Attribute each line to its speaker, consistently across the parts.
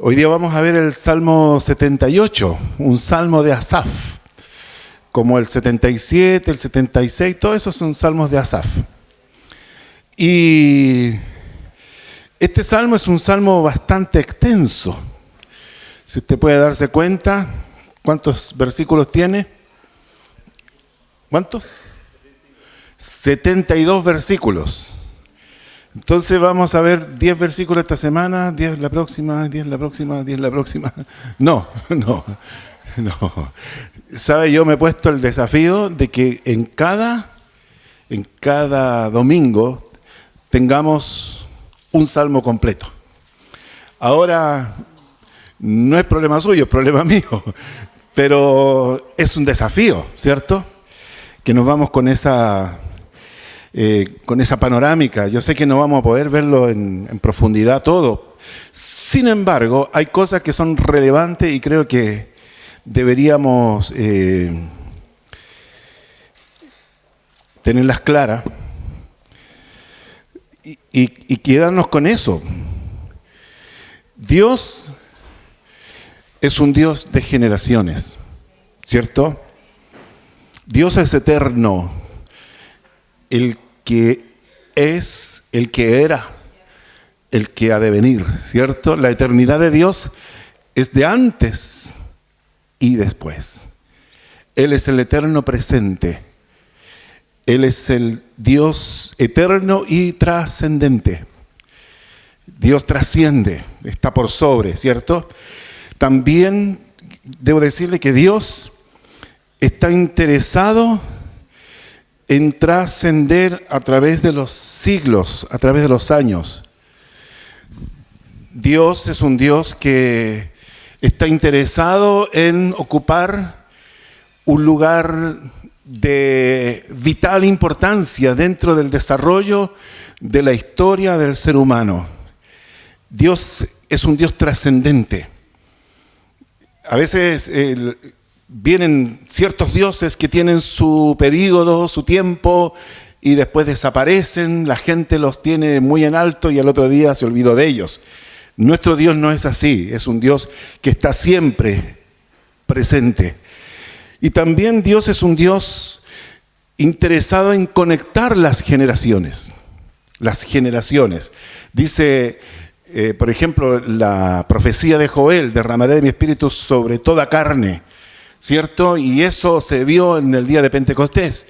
Speaker 1: Hoy día vamos a ver el Salmo 78, un salmo de Asaf, como el 77, el 76, todos esos son salmos de Asaf. Y este salmo es un salmo bastante extenso. Si usted puede darse cuenta, ¿cuántos versículos tiene? ¿Cuántos? 72 versículos. Entonces vamos a ver 10 versículos esta semana, 10 la próxima, 10 la próxima, 10 la próxima. No. ¿Sabe? Yo me he puesto el desafío de que en cada domingo tengamos un salmo completo. Ahora, no es problema suyo, es problema mío, pero es un desafío, ¿cierto? Que nos vamos con esa panorámica. Yo sé que no vamos a poder verlo en profundidad todo. Sin embargo, hay cosas que son relevantes y creo que deberíamos tenerlas claras y quedarnos con eso. Dios es un Dios de generaciones, ¿cierto? Dios es eterno, el que es, el que era, el que ha de venir, ¿cierto? La eternidad de Dios es de antes y después. Él es el eterno presente. Él es el Dios eterno y trascendente. Dios trasciende, está por sobre, ¿cierto? También debo decirle que Dios está interesado en trascender a través de los siglos, a través de los años. Dios es un Dios que está interesado en ocupar un lugar de vital importancia dentro del desarrollo de la historia del ser humano. Dios es un Dios trascendente. A veces vienen ciertos dioses que tienen su período, su tiempo, y después desaparecen, la gente los tiene muy en alto y al otro día se olvidó de ellos. Nuestro Dios no es así, es un Dios que está siempre presente. Y también Dios es un Dios interesado en conectar las generaciones. Las generaciones. Dice, por ejemplo, la profecía de Joel, derramaré de mi espíritu sobre toda carne, ¿cierto? Y eso se vio en el día de Pentecostés.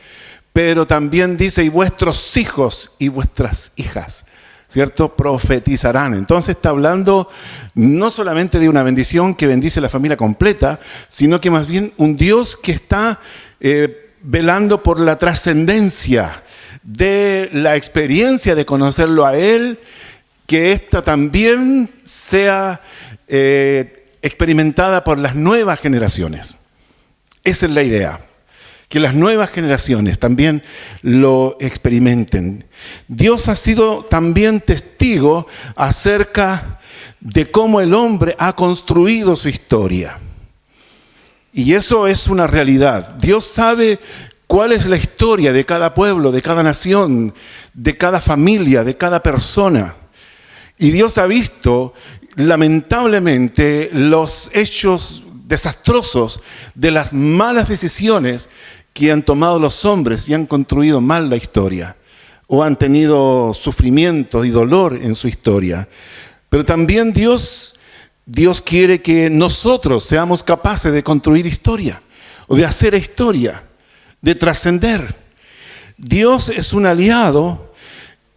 Speaker 1: Pero también dice, y vuestros hijos y vuestras hijas, ¿cierto? Profetizarán. Entonces está hablando no solamente de una bendición que bendice la familia completa, sino que más bien un Dios que está velando por la trascendencia de la experiencia de conocerlo a Él, que ésta también sea experimentada por las nuevas generaciones. Esa es la idea. Que las nuevas generaciones también lo experimenten. Dios ha sido también testigo acerca de cómo el hombre ha construido su historia. Y eso es una realidad. Dios sabe cuál es la historia de cada pueblo, de cada nación, de cada familia, de cada persona. Y Dios ha visto, lamentablemente, los hechos desastrosos de las malas decisiones que han tomado los hombres y han construido mal la historia, o han tenido sufrimiento y dolor en su historia. Pero también Dios quiere que nosotros seamos capaces de construir historia, o de hacer historia, de trascender. Dios es un aliado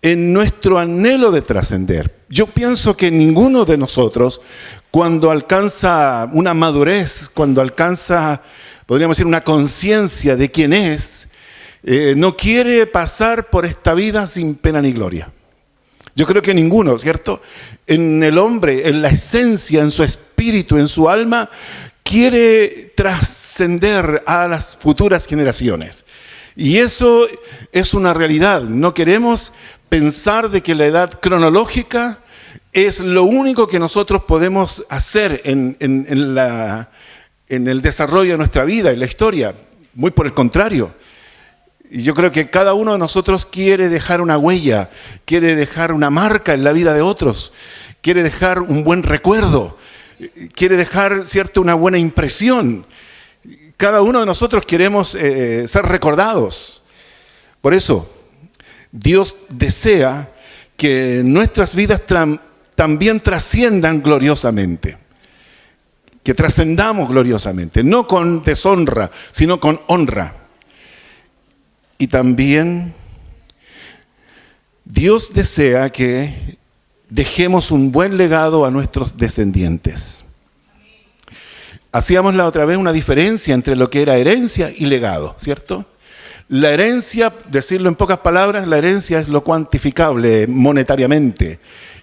Speaker 1: en nuestro anhelo de trascender. Yo pienso que ninguno de nosotros, cuando alcanza una madurez, cuando alcanza, podríamos decir, una conciencia de quién es, no quiere pasar por esta vida sin pena ni gloria. Yo creo que ninguno, ¿cierto? En el hombre, en la esencia, en su espíritu, en su alma, quiere trascender a las futuras generaciones. Y eso es una realidad. No queremos pensar de que la edad cronológica es lo único que nosotros podemos hacer en el desarrollo de nuestra vida, en la historia. Muy por el contrario. Y yo creo que cada uno de nosotros quiere dejar una huella, quiere dejar una marca en la vida de otros, quiere dejar un buen recuerdo. quiere dejar, ¿cierto?, una buena impresión. Cada uno de nosotros queremos ser recordados. Por eso, Dios desea que nuestras vidas también trasciendan gloriosamente. Que trascendamos gloriosamente, no con deshonra, sino con honra. Y también Dios desea que dejemos un buen legado a nuestros descendientes. Hacíamos la otra vez una diferencia entre lo que era herencia y legado, ¿cierto? La herencia, decirlo en pocas palabras, la herencia es lo cuantificable monetariamente.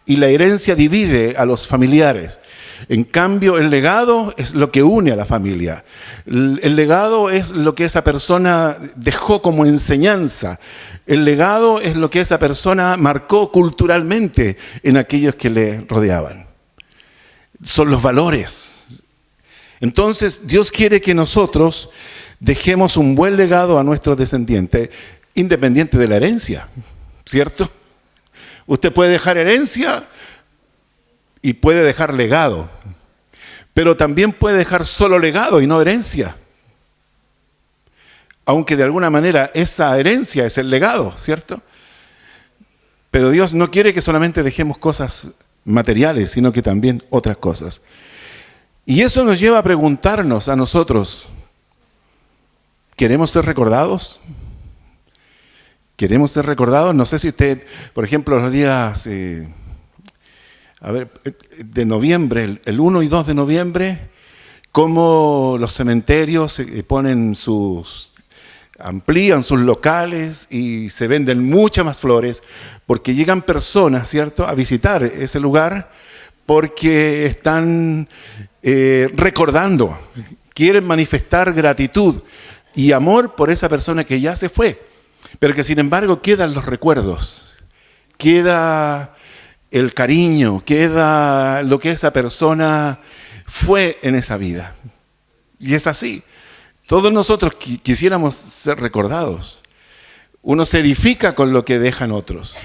Speaker 1: Y la herencia divide a los familiares. En cambio, el legado es lo que une a la familia. El legado es lo que esa persona dejó como enseñanza. El legado es lo que esa persona marcó culturalmente en aquellos que le rodeaban. Son los valores. Entonces, Dios quiere que nosotros dejemos un buen legado a nuestros descendientes, independiente de la herencia, ¿cierto? Usted puede dejar herencia y puede dejar legado, pero también puede dejar solo legado y no herencia. Aunque de alguna manera esa herencia es el legado, ¿cierto? Pero Dios no quiere que solamente dejemos cosas materiales, sino que también otras cosas. Y eso nos lleva a preguntarnos a nosotros, ¿queremos ser recordados? ¿Queremos ser recordados? No sé si usted, por ejemplo, los días de noviembre, el 1 y 2 de noviembre, cómo los cementerios amplían sus locales y se venden muchas más flores, porque llegan personas, ¿cierto?, a visitar ese lugar, porque están recordando, quieren manifestar gratitud y amor por esa persona que ya se fue. Pero que sin embargo quedan los recuerdos, queda el cariño, queda lo que esa persona fue en esa vida. Y es así. Todos nosotros quisiéramos ser recordados. Uno se edifica con lo que dejan otros.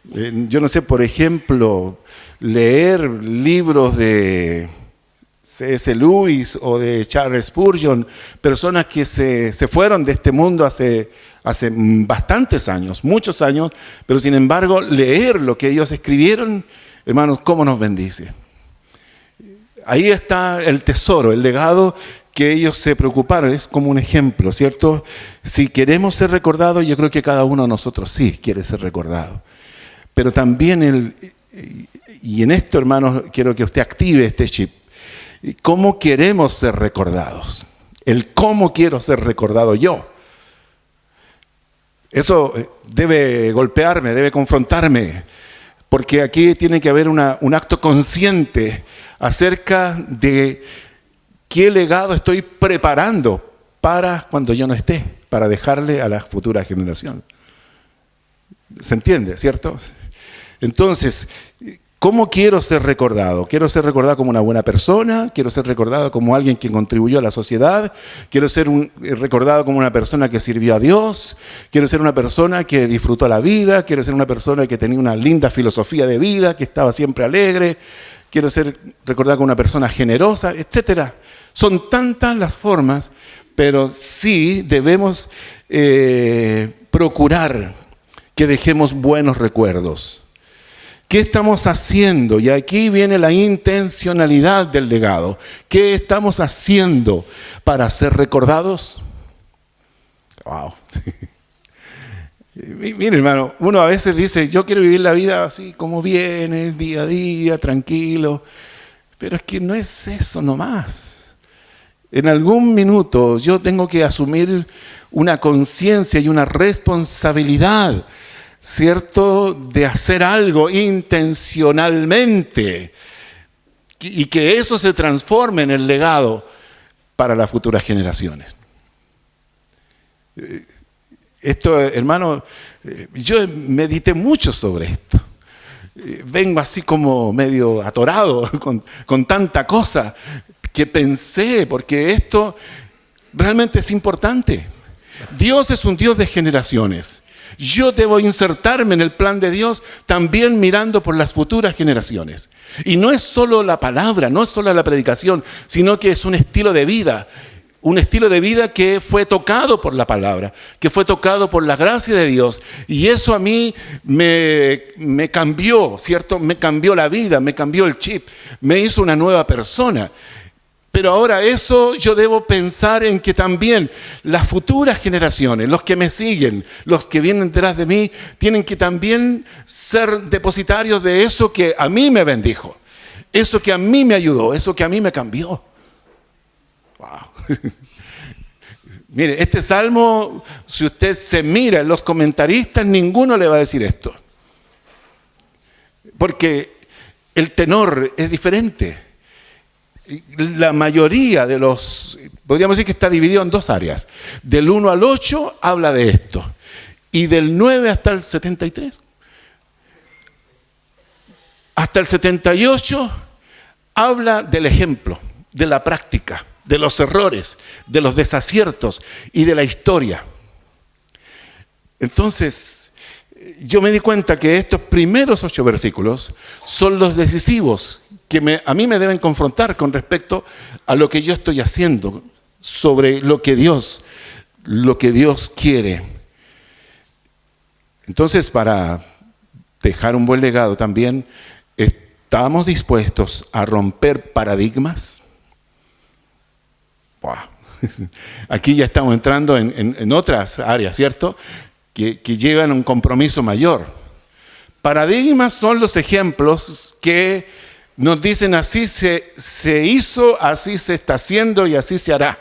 Speaker 1: Yo no sé, por ejemplo, leer libros de C.S. Lewis o de Charles Spurgeon, personas que se fueron de este mundo hace bastantes años, muchos años, pero sin embargo leer lo que ellos escribieron, hermanos, cómo nos bendice. Ahí está el tesoro, el legado que ellos se preocuparon, es como un ejemplo, ¿cierto? Si queremos ser recordados, yo creo que cada uno de nosotros sí quiere ser recordado. Pero también y en esto, hermanos, quiero que usted active este chip. ¿Cómo queremos ser recordados? El cómo quiero ser recordado yo. Eso debe golpearme, debe confrontarme, porque aquí tiene que haber un acto consciente acerca de qué legado estoy preparando para cuando yo no esté, para dejarle a la futura generación. ¿Se entiende, cierto? Entonces, ¿cómo quiero ser recordado? ¿Quiero ser recordado como una buena persona? ¿Quiero ser recordado como alguien que contribuyó a la sociedad? ¿Quiero ser recordado como una persona que sirvió a Dios? ¿Quiero ser una persona que disfrutó la vida? ¿Quiero ser una persona que tenía una linda filosofía de vida, que estaba siempre alegre? ¿Quiero ser recordado como una persona generosa? Etcétera. Son tantas las formas, pero sí debemos procurar que dejemos buenos recuerdos. ¿Qué estamos haciendo? Y aquí viene la intencionalidad del legado. ¿Qué estamos haciendo para ser recordados? Wow. Mire, hermano, uno a veces dice, yo quiero vivir la vida así como viene, día a día, tranquilo. Pero es que no es eso nomás. En algún minuto yo tengo que asumir una conciencia y una responsabilidad, ¿cierto?, de hacer algo intencionalmente y que eso se transforme en el legado para las futuras generaciones. Esto, hermano, yo medité mucho sobre esto. Vengo así como medio atorado con tanta cosa que pensé, porque esto realmente es importante. Dios es un Dios de generaciones. Yo debo insertarme en el plan de Dios también mirando por las futuras generaciones. Y no es solo la palabra, no es solo la predicación, sino que es un estilo de vida. Un estilo de vida que fue tocado por la palabra, que fue tocado por la gracia de Dios. Y eso a mí me cambió, ¿cierto? Me cambió la vida, me cambió el chip, me hizo una nueva persona. Pero ahora eso yo debo pensar en que también las futuras generaciones, los que me siguen, los que vienen detrás de mí, tienen que también ser depositarios de eso que a mí me bendijo, eso que a mí me ayudó, eso que a mí me cambió. Wow. Mire, este salmo, si usted se mira en los comentaristas, ninguno le va a decir esto. Porque el tenor es diferente. La mayoría de los, podríamos decir que está dividido en dos áreas. Del 1 al 8 habla de esto. Y del 9 hasta el 73. Hasta el 78 habla del ejemplo, de la práctica, de los errores, de los desaciertos y de la historia. Entonces, yo me di cuenta que estos primeros 8 versículos son los decisivos que a mí me deben confrontar con respecto a lo que yo estoy haciendo, sobre lo que Dios quiere. Entonces, para dejar un buen legado también, ¿estamos dispuestos a romper paradigmas? Wow. Aquí ya estamos entrando en otras áreas, ¿cierto? Que llevan un compromiso mayor. Paradigmas son los ejemplos que nos dicen así se hizo, así se está haciendo y así se hará.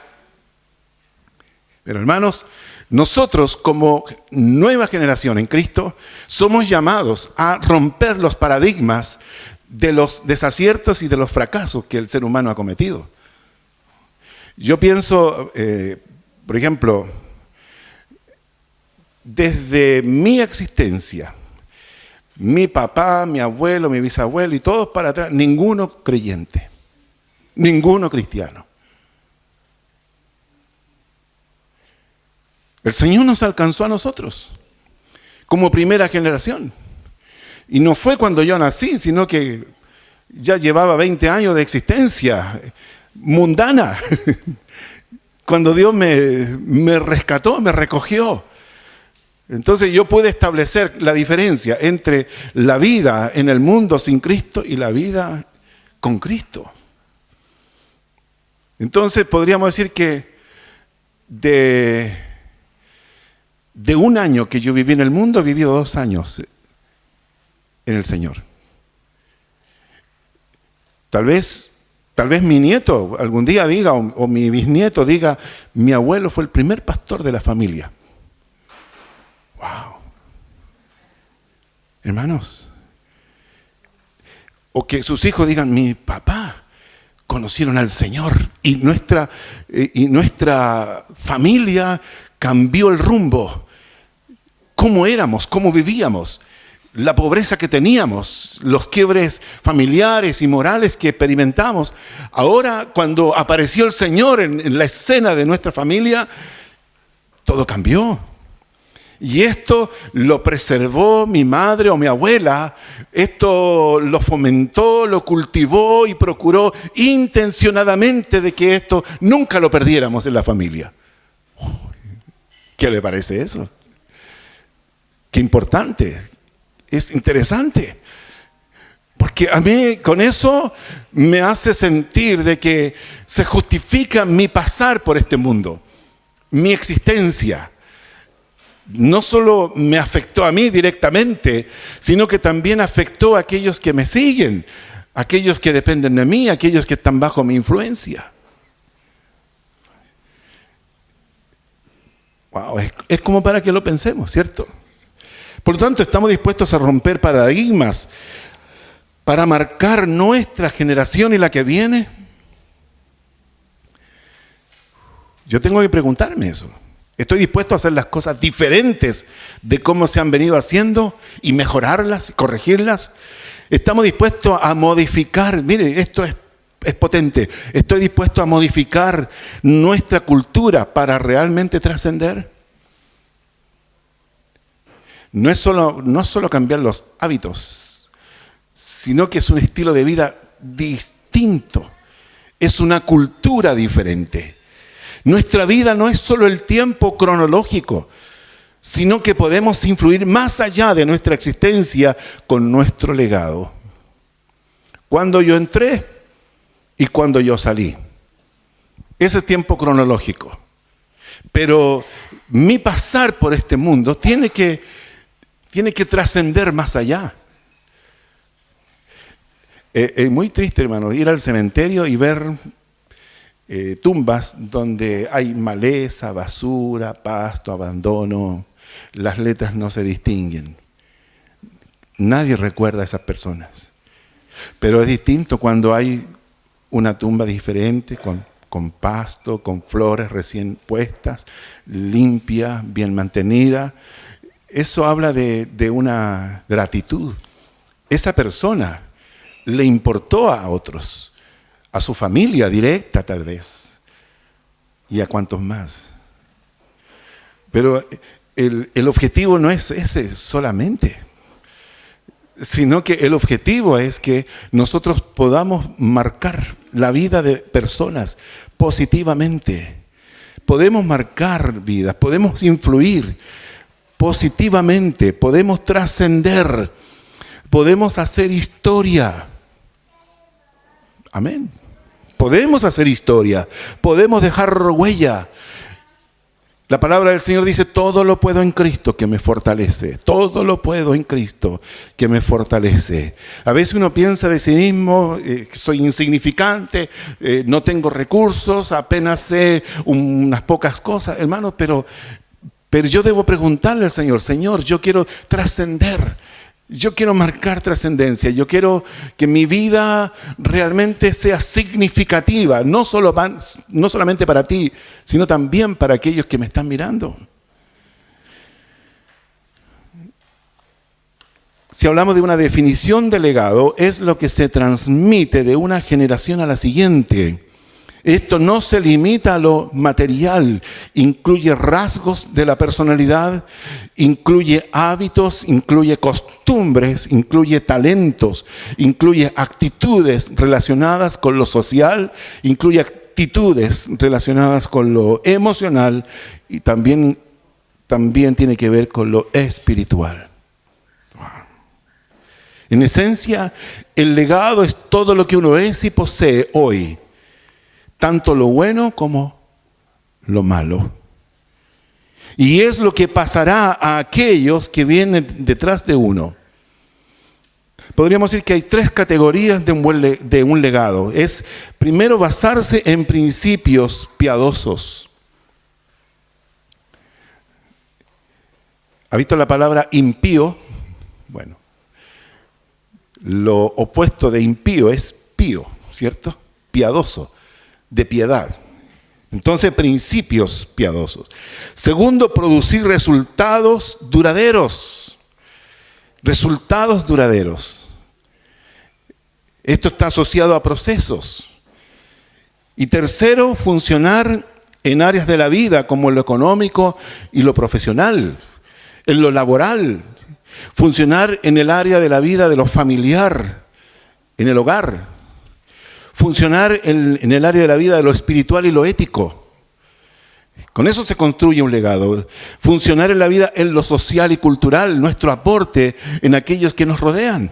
Speaker 1: Pero hermanos, nosotros como nueva generación en Cristo somos llamados a romper los paradigmas de los desaciertos y de los fracasos que el ser humano ha cometido. Yo pienso, por ejemplo, desde mi existencia, mi papá, mi abuelo, mi bisabuelo y todos para atrás, ninguno creyente, ninguno cristiano. El Señor nos alcanzó a nosotros como primera generación. Y no fue cuando yo nací, sino que ya llevaba 20 años de existencia mundana. Cuando Dios me rescató, me recogió. Entonces yo pude establecer la diferencia entre la vida en el mundo sin Cristo y la vida con Cristo. Entonces podríamos decir que de un año que yo viví en el mundo, he vivido 2 años en el Señor. Tal vez mi nieto algún día diga, o mi bisnieto diga, mi abuelo fue el primer pastor de la familia. Wow. Hermanos. O que sus hijos digan, mi papá conocieron al Señor y nuestra familia cambió el rumbo. ¿Cómo éramos? ¿Cómo vivíamos? La pobreza que teníamos, los quiebres familiares y morales que experimentamos. Ahora, cuando apareció el Señor en la escena de nuestra familia, todo cambió. Y esto lo preservó mi madre o mi abuela, esto lo fomentó, lo cultivó y procuró intencionadamente de que esto nunca lo perdiéramos en la familia. ¿Qué le parece eso? Qué importante, es interesante. Porque a mí con eso me hace sentir de que se justifica mi pasar por este mundo, mi existencia. No solo me afectó a mí directamente, sino que también afectó a aquellos que me siguen, aquellos que dependen de mí, aquellos que están bajo mi influencia. Wow, es como para que lo pensemos, ¿cierto? Por lo tanto, estamos dispuestos a romper paradigmas para marcar nuestra generación y la que viene. Yo tengo que preguntarme eso. ¿Estoy dispuesto a hacer las cosas diferentes de cómo se han venido haciendo y mejorarlas, corregirlas? ¿Estamos dispuestos a modificar? Mire, esto es potente. ¿Estoy dispuesto a modificar nuestra cultura para realmente trascender? no es solo cambiar los hábitos, sino que es un estilo de vida distinto. Es una cultura diferente. Nuestra vida no es solo el tiempo cronológico, sino que podemos influir más allá de nuestra existencia con nuestro legado. Cuando yo entré y cuando yo salí. Ese es tiempo cronológico. Pero mi pasar por este mundo tiene que trascender más allá. Es muy triste, hermano, ir al cementerio y ver tumbas donde hay maleza, basura, pasto, abandono. Las letras no se distinguen. Nadie recuerda a esas personas. Pero es distinto cuando hay una tumba diferente, con pasto, con flores recién puestas, limpia, bien mantenida. Eso habla de una gratitud. Esa persona le importó a otros, a su familia directa tal vez, y a cuantos más. Pero el objetivo no es ese solamente, sino que el objetivo es que nosotros podamos marcar la vida de personas positivamente. Podemos marcar vidas, podemos influir positivamente, podemos trascender, podemos hacer historia. Amén. Podemos hacer historia, podemos dejar huella. La palabra del Señor dice, todo lo puedo en Cristo que me fortalece. Todo lo puedo en Cristo que me fortalece. A veces uno piensa de sí mismo, soy insignificante, no tengo recursos, apenas sé unas pocas cosas. Hermanos, pero yo debo preguntarle al Señor, Señor, yo quiero trascender. Yo quiero marcar trascendencia, yo quiero que mi vida realmente sea significativa, no solamente para ti, sino también para aquellos que me están mirando. Si hablamos de una definición de legado, es lo que se transmite de una generación a la siguiente. Esto no se limita a lo material, incluye rasgos de la personalidad, incluye hábitos, incluye costumbres, incluye talentos, incluye actitudes relacionadas con lo social, incluye actitudes relacionadas con lo emocional y también tiene que ver con lo espiritual. En esencia, el legado es todo lo que uno es y posee hoy. Tanto lo bueno como lo malo. Y es lo que pasará a aquellos que vienen detrás de uno. Podríamos decir que hay 3 categorías de un legado. Es primero basarse en principios piadosos. ¿Ha visto la palabra impío? Bueno, lo opuesto de impío es pío, ¿cierto? Piadoso. De piedad. Entonces, principios piadosos. Segundo, producir resultados duraderos. Resultados duraderos. Esto está asociado a procesos. Y tercero, funcionar en áreas de la vida como lo económico y lo profesional, en lo laboral. Funcionar en el área de la vida de lo familiar, en el hogar. Funcionar en el área de la vida de lo espiritual y lo ético. Con eso se construye un legado. Funcionar en la vida en lo social y cultural, nuestro aporte en aquellos que nos rodean.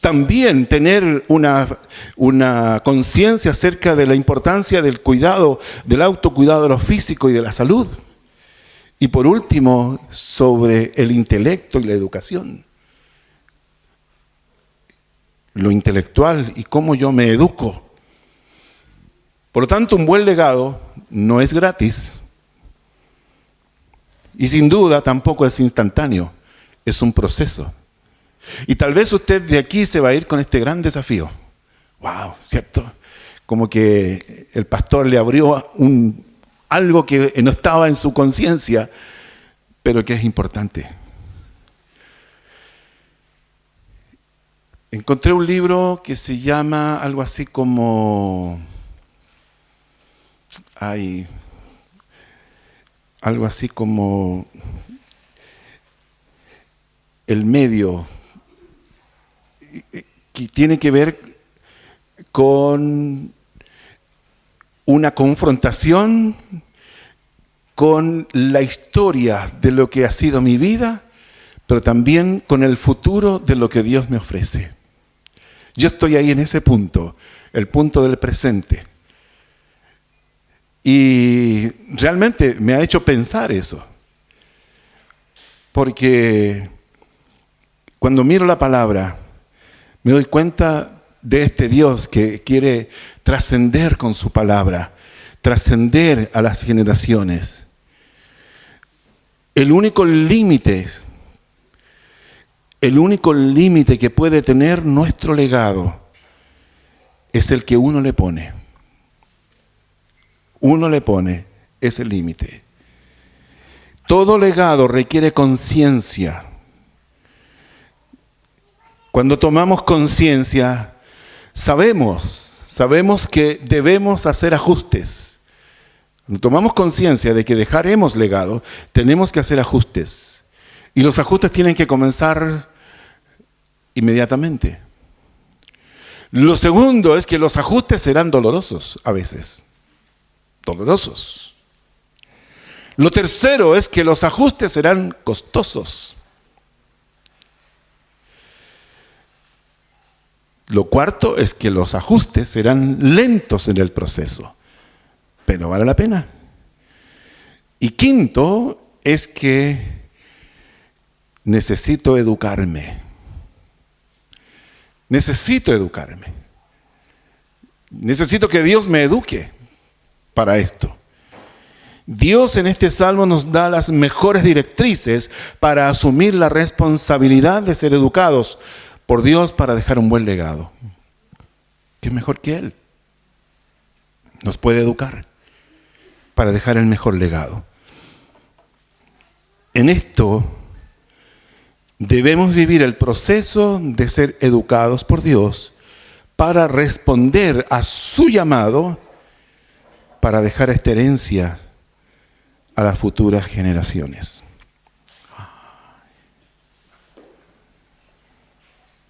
Speaker 1: También tener una conciencia acerca de la importancia del cuidado, del autocuidado de lo físico y de la salud. Y por último, sobre el intelecto y la educación. Lo intelectual y cómo yo me educo. Por lo tanto, un buen legado no es gratis y sin duda tampoco es instantáneo, es un proceso. Y tal vez usted de aquí se va a ir con este gran desafío. ¡Wow! ¿Cierto? Como que el pastor le abrió algo que no estaba en su conciencia, pero que es importante. Encontré un libro que se llama algo así como... algo así como el medio que tiene que ver con una confrontación con la historia de lo que ha sido mi vida, pero también con el futuro de lo que Dios me ofrece. Yo estoy ahí en ese punto, el punto del presente. Y realmente me ha hecho pensar eso. Porque cuando miro la palabra, me doy cuenta de este Dios que quiere trascender con su palabra, trascender a las generaciones. El único límite que puede tener nuestro legado es el que uno le pone. Uno le pone ese límite. Todo legado requiere conciencia. Cuando tomamos conciencia, sabemos que debemos hacer ajustes. Cuando tomamos conciencia de que dejaremos legado, tenemos que hacer ajustes. Y los ajustes tienen que comenzar inmediatamente. Lo segundo es que los ajustes serán dolorosos a veces. Dolorosos. Lo tercero es que los ajustes serán costosos. Lo cuarto es que los ajustes serán lentos en el proceso, pero vale la pena. Y quinto es que necesito educarme. Necesito educarme. Necesito que Dios me eduque para esto. Dios en este salmo nos da las mejores directrices para asumir la responsabilidad de ser educados por Dios para dejar un buen legado. ¿Qué mejor que Él? Nos puede educar para dejar el mejor legado. En esto debemos vivir el proceso de ser educados por Dios para responder a su llamado para dejar esta herencia a las futuras generaciones.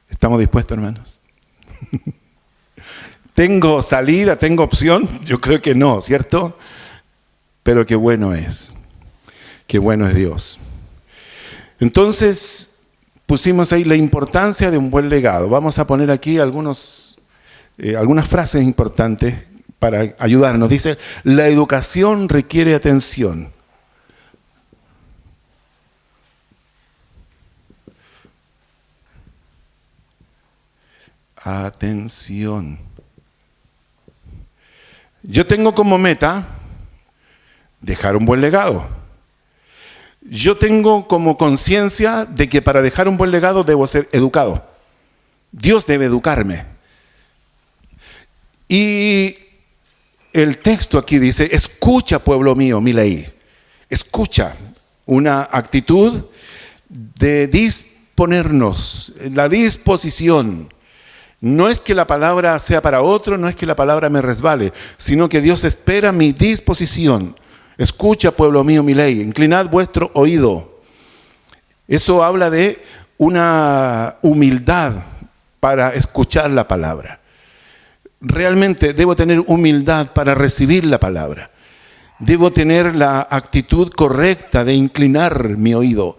Speaker 1: ¿Estamos dispuestos, hermanos? ¿Tengo salida? ¿Tengo opción? Yo creo que no, ¿cierto? Pero qué bueno es. Qué bueno es Dios. Entonces, pusimos ahí la importancia de un buen legado. Vamos a poner aquí algunas frases importantes para ayudarnos. Dice, la educación requiere atención. Atención. Yo tengo como meta dejar un buen legado. Yo tengo como conciencia de que para dejar un buen legado debo ser educado. Dios debe educarme. Y el texto aquí dice, escucha, pueblo mío, mi ley. Escucha, una actitud de disponernos, la disposición. No es que la palabra sea para otro, no es que la palabra me resbale, sino que Dios espera mi disposición. Escucha, pueblo mío, mi ley, inclinad vuestro oído. Eso habla de una humildad para escuchar la palabra. Realmente debo tener humildad para recibir la palabra. Debo tener la actitud correcta de inclinar mi oído.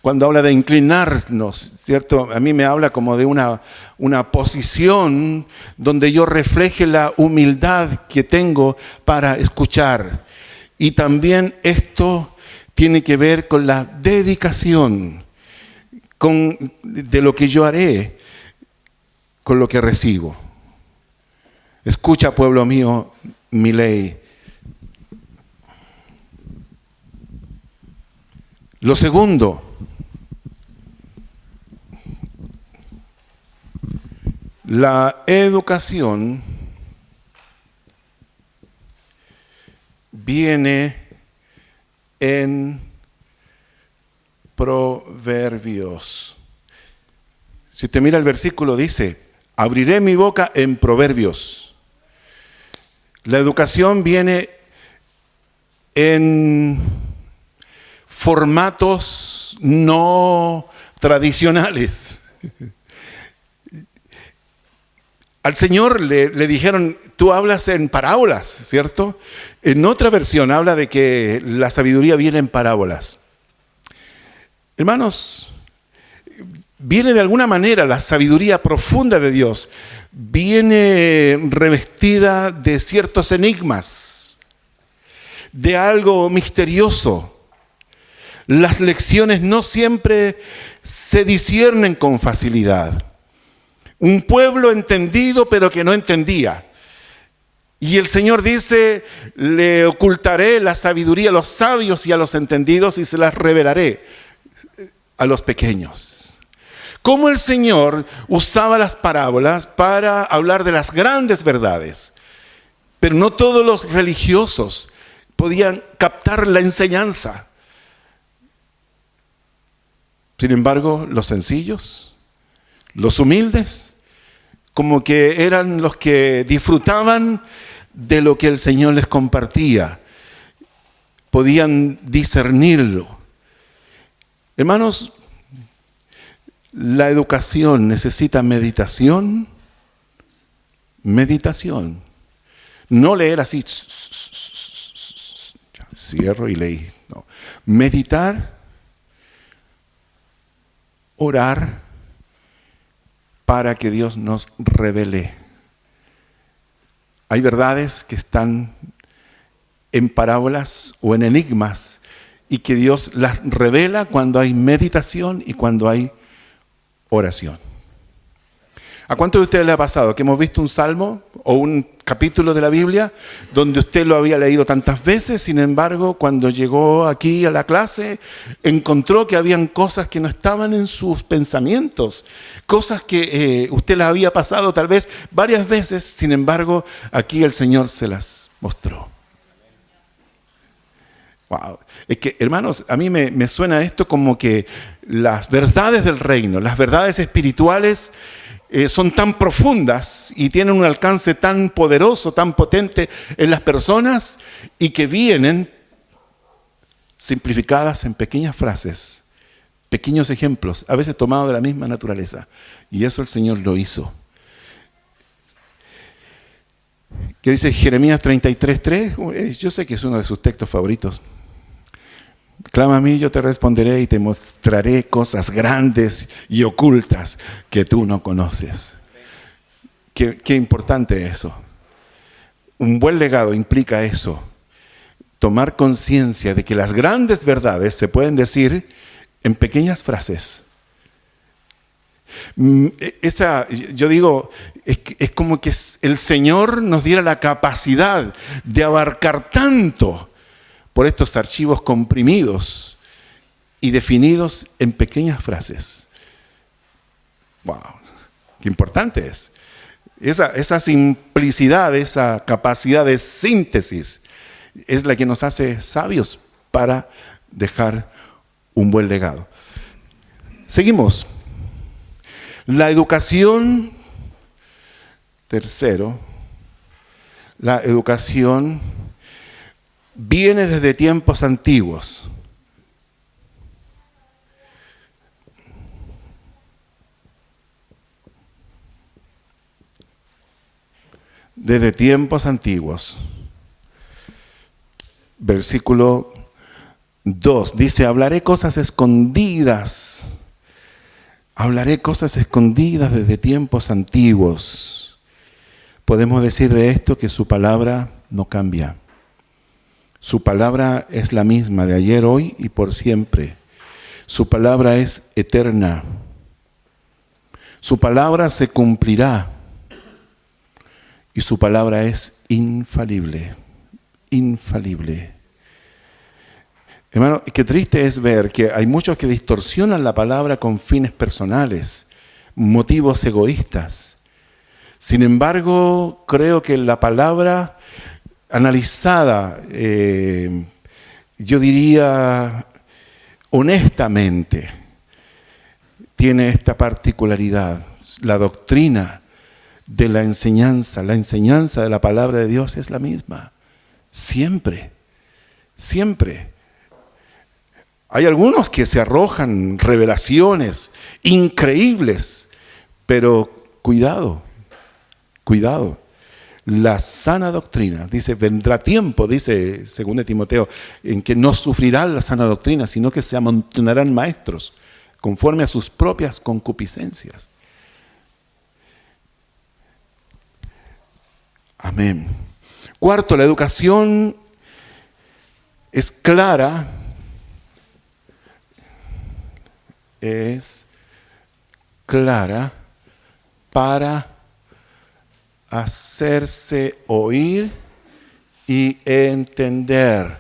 Speaker 1: Cuando habla de inclinarnos, ¿cierto? A mí me habla como de una posición donde yo refleje la humildad que tengo para escuchar. Y también esto tiene que ver con la dedicación de lo que yo haré con lo que recibo. Escucha, pueblo mío, mi ley. Lo segundo, la educación viene en Proverbios. Si usted mira el versículo, dice, abriré mi boca en Proverbios. La educación viene en formatos no tradicionales. Al Señor le dijeron, tú hablas en parábolas, ¿cierto? En otra versión habla de que la sabiduría viene en parábolas. Hermanos, viene de alguna manera la sabiduría profunda de Dios, viene revestida de ciertos enigmas, de algo misterioso. Las lecciones no siempre se disciernen con facilidad. Un pueblo entendido pero que no entendía. Y el Señor dice, le ocultaré la sabiduría a los sabios y a los entendidos y se las revelaré a los pequeños. Cómo el Señor usaba las parábolas para hablar de las grandes verdades. Pero no todos los religiosos podían captar la enseñanza. Sin embargo, los sencillos, los humildes, como que eran los que disfrutaban de lo que el Señor les compartía. Podían discernirlo. Hermanos, la educación necesita meditación. Meditación. No leer así. Cierro y leí. No. Meditar, orar, para que Dios nos revele. Hay verdades que están en parábolas o en enigmas y que Dios las revela cuando hay meditación y cuando hay oración. ¿A cuántos de ustedes les ha pasado que hemos visto un salmo o un capítulo de la Biblia donde usted lo había leído tantas veces, sin embargo, cuando llegó aquí a la clase, encontró que habían cosas que no estaban en sus pensamientos, cosas que usted las había pasado tal vez varias veces, sin embargo, aquí el Señor se las mostró? Wow. Es que, hermanos, a mí me suena esto como que las verdades del reino, las verdades espirituales, son tan profundas y tienen un alcance tan poderoso, tan potente en las personas y que vienen simplificadas en pequeñas frases, pequeños ejemplos, a veces tomados de la misma naturaleza. Y eso el Señor lo hizo. ¿Qué dice Jeremías 33:3? Yo sé que es uno de sus textos favoritos. Clama a mí, yo te responderé y te mostraré cosas grandes y ocultas que tú no conoces. Qué importante eso. Un buen legado implica eso. Tomar conciencia de que las grandes verdades se pueden decir en pequeñas frases. Yo digo, es como que el Señor nos diera la capacidad de abarcar tanto por estos archivos comprimidos y definidos en pequeñas frases. ¡Wow! ¡Qué importante es! Esa simplicidad, esa capacidad de síntesis es la que nos hace sabios para dejar un buen legado. Seguimos. La educación, tercero, la educación viene desde tiempos antiguos. Desde tiempos antiguos. Versículo 2 dice, hablaré cosas escondidas. Hablaré cosas escondidas desde tiempos antiguos. Podemos decir de esto que su palabra no cambia. Su palabra es la misma de ayer, hoy y por siempre. Su palabra es eterna. Su palabra se cumplirá. Y su palabra es infalible. Infalible. Hermano, qué triste es ver que hay muchos que distorsionan la palabra con fines personales, motivos egoístas. Sin embargo, creo que la palabra analizada, yo diría honestamente, tiene esta particularidad. La doctrina de la enseñanza de la palabra de Dios es la misma. Siempre, siempre. Hay algunos que se arrojan revelaciones increíbles, pero cuidado, cuidado. La sana doctrina, dice, vendrá tiempo, dice 2 Timoteo, en que no sufrirán la sana doctrina, sino que se amontonarán maestros, conforme a sus propias concupiscencias. Amén. Cuarto, la educación es clara, para hacerse oír y entender.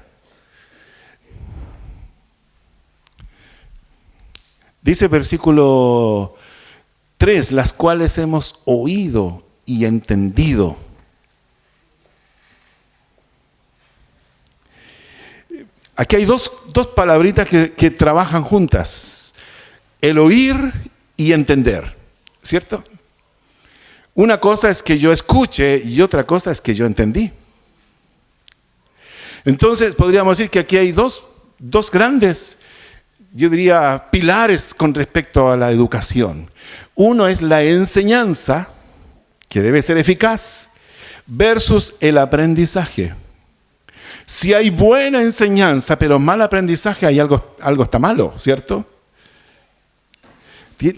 Speaker 1: Dice versículo 3, las cuales hemos oído y entendido. Aquí hay dos palabritas que trabajan juntas. El oír y entender, ¿cierto? Una cosa es que yo escuche y otra cosa es que yo entendí. Entonces podríamos decir que aquí hay dos grandes, yo diría, pilares con respecto a la educación. Uno es la enseñanza, que debe ser eficaz, versus el aprendizaje. Si hay buena enseñanza, pero mal aprendizaje, hay algo está malo, ¿cierto?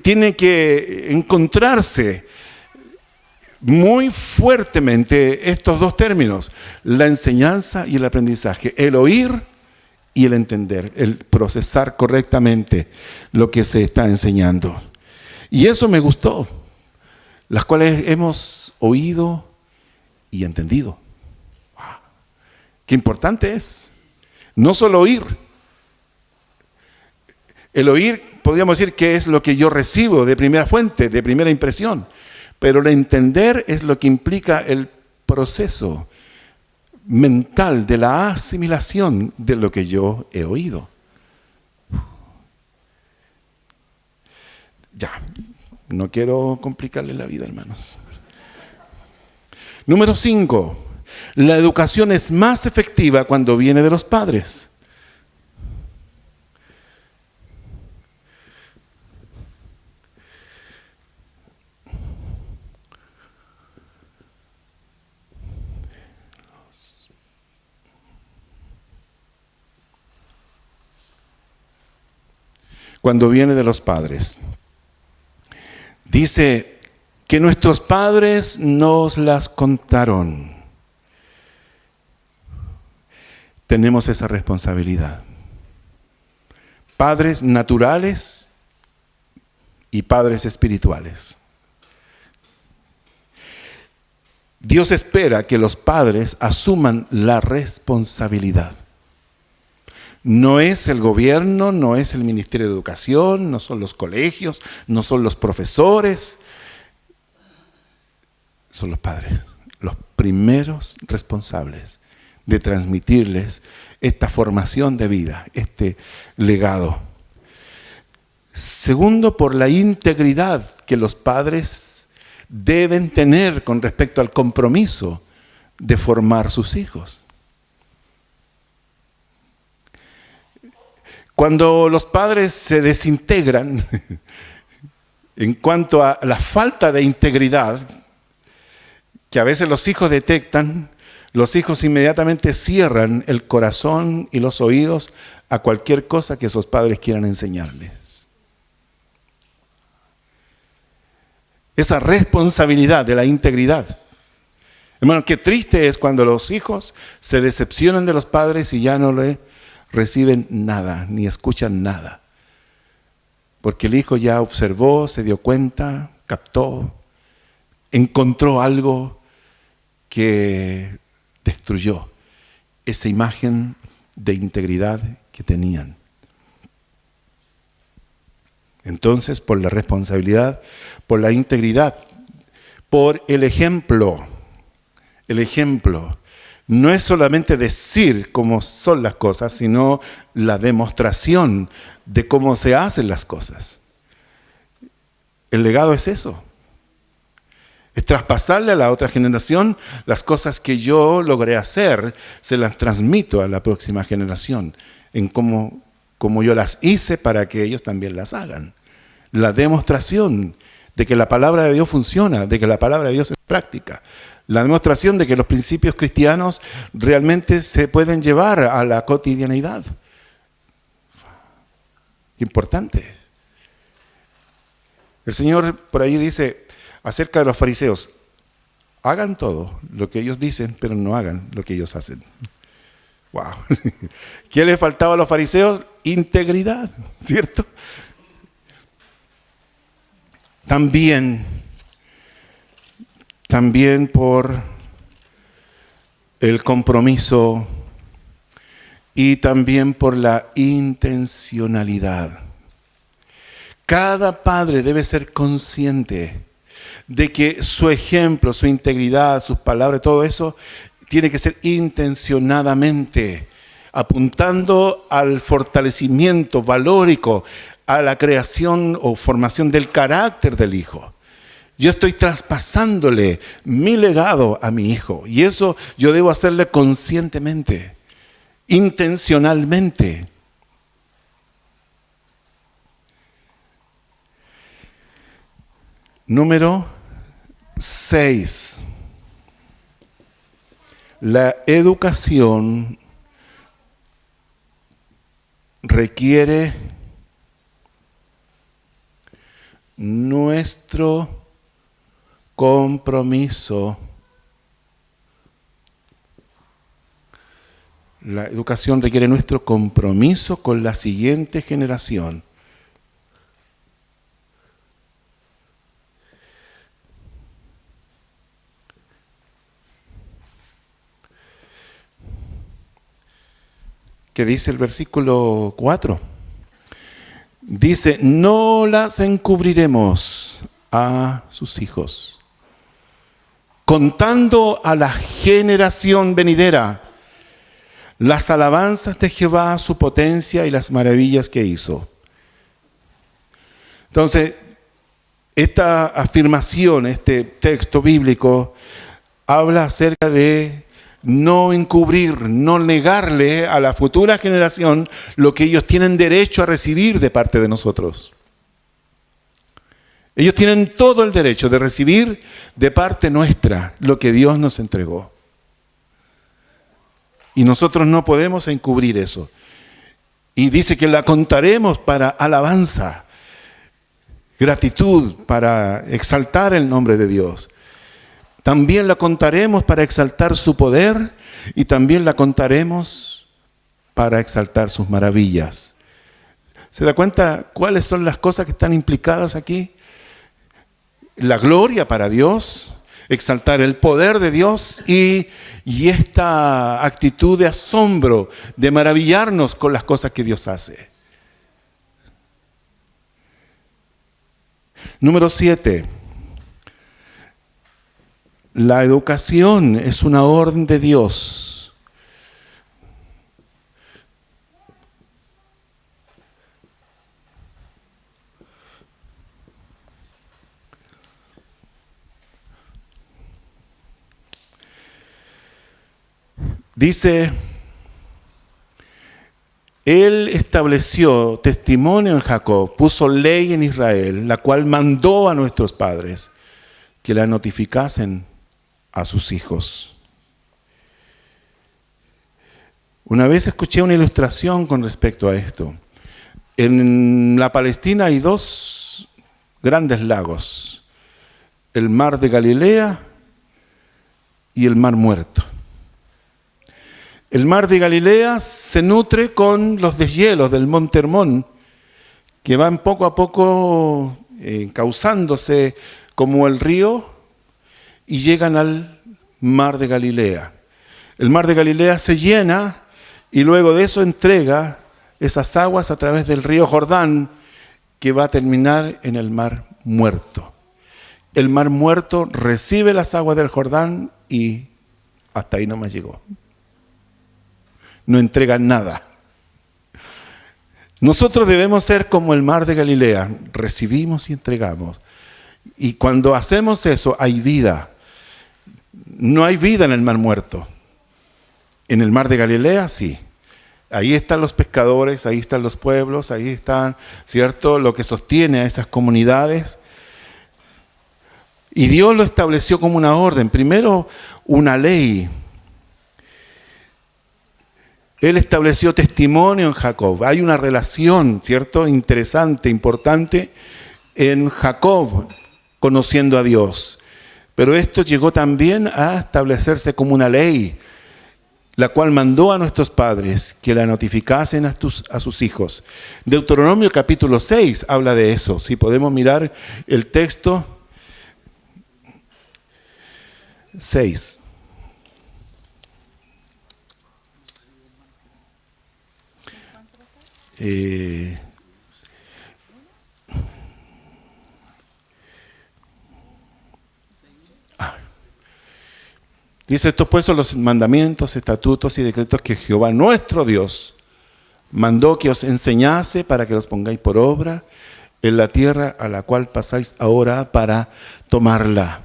Speaker 1: Tiene que encontrarse muy fuertemente estos dos términos, la enseñanza y el aprendizaje, el oír y el entender, el procesar correctamente lo que se está enseñando. Y eso me gustó, las cuales hemos oído y entendido. ¡Wow! Qué importante es, no solo oír. El oír, podríamos decir que es lo que yo recibo de primera fuente, de primera impresión. Pero el entender es lo que implica el proceso mental de la asimilación de lo que yo he oído. Ya, no quiero complicarle la vida, hermanos. Número 5. La educación es más efectiva cuando viene de los padres. Cuando viene de los padres. Dice que nuestros padres nos las contaron. Tenemos esa responsabilidad. Padres naturales y padres espirituales. Dios espera que los padres asuman la responsabilidad. No es el gobierno, no es el Ministerio de Educación, no son los colegios, no son los profesores. Son los padres, los primeros responsables de transmitirles esta formación de vida, este legado. Segundo, por la integridad que los padres deben tener con respecto al compromiso de formar sus hijos. Cuando los padres se desintegran en cuanto a la falta de integridad que a veces los hijos detectan, los hijos inmediatamente cierran el corazón y los oídos a cualquier cosa que esos padres quieran enseñarles. Esa responsabilidad de la integridad. Hermano, qué triste es cuando los hijos se decepcionan de los padres y ya no le reciben nada, ni escuchan nada. Porque el hijo ya observó, se dio cuenta, captó, encontró algo que destruyó esa imagen de integridad que tenían. Entonces, por la responsabilidad, por la integridad, por el ejemplo. El ejemplo no es solamente decir cómo son las cosas, sino la demostración de cómo se hacen las cosas. El legado es eso. Es traspasarle a la otra generación las cosas que yo logré hacer, se las transmito a la próxima generación en cómo como yo las hice para que ellos también las hagan. La demostración de que la palabra de Dios funciona, de que la palabra de Dios es práctica. La demostración de que los principios cristianos realmente se pueden llevar a la cotidianidad. Importante. El Señor por ahí dice acerca de los fariseos, hagan todo lo que ellos dicen, pero no hagan lo que ellos hacen. Wow. ¿Qué les faltaba a los fariseos? Integridad, ¿cierto? También por el compromiso y también por la intencionalidad. Cada padre debe ser consciente de que su ejemplo, su integridad, sus palabras, todo eso tiene que ser intencionadamente, apuntando al fortalecimiento valórico, a la creación o formación del carácter del hijo. Yo estoy traspasándole mi legado a mi hijo y eso yo debo hacerle conscientemente, intencionalmente. Número 6. La educación requiere nuestro compromiso. La educación requiere nuestro compromiso con la siguiente generación. ¿Qué dice el versículo 4? Dice, no las encubriremos a sus hijos, contando a la generación venidera las alabanzas de Jehová, su potencia y las maravillas que hizo. Entonces, esta afirmación, este texto bíblico, habla acerca de no encubrir, no negarle a la futura generación lo que ellos tienen derecho a recibir de parte de nosotros. Ellos tienen todo el derecho de recibir de parte nuestra lo que Dios nos entregó. Y nosotros no podemos encubrir eso. Y dice que la contaremos para alabanza, gratitud, para exaltar el nombre de Dios. También la contaremos para exaltar su poder y también la contaremos para exaltar sus maravillas. ¿Se da cuenta cuáles son las cosas que están implicadas aquí? La gloria para Dios, exaltar el poder de Dios y esta actitud de asombro, de maravillarnos con las cosas que Dios hace. Número 7. La educación es una orden de Dios. Dice, Él estableció testimonio en Jacob, puso ley en Israel, la cual mandó a nuestros padres que la notificasen a sus hijos. Una vez escuché una ilustración con respecto a esto. En la Palestina hay dos grandes lagos, el mar de Galilea y el mar Muerto. El mar de Galilea se nutre con los deshielos del monte Hermón, que van poco a poco causándose como el río y llegan al mar de Galilea. El mar de Galilea se llena y luego de eso entrega esas aguas a través del río Jordán, que va a terminar en el mar Muerto. El mar Muerto recibe las aguas del Jordán y hasta ahí no más llegó. No entregan nada. Nosotros debemos ser como el mar de Galilea, recibimos y entregamos. Y cuando hacemos eso hay vida. No hay vida en el mar Muerto. En el mar de Galilea sí. Ahí están los pescadores, ahí están los pueblos, ahí están, ¿cierto?, lo que sostiene a esas comunidades. Y Dios lo estableció como una orden. Primero, una ley. Él estableció testimonio en Jacob. Hay una relación, ¿cierto?, interesante, importante en Jacob, conociendo a Dios. Pero esto llegó también a establecerse como una ley, la cual mandó a nuestros padres que la notificasen a sus hijos. Deuteronomio capítulo 6 habla de eso. Si podemos mirar el texto 6. Dice: estos pues son los mandamientos, estatutos y decretos que Jehová nuestro Dios mandó que os enseñase para que los pongáis por obra en la tierra a la cual pasáis ahora para tomarla.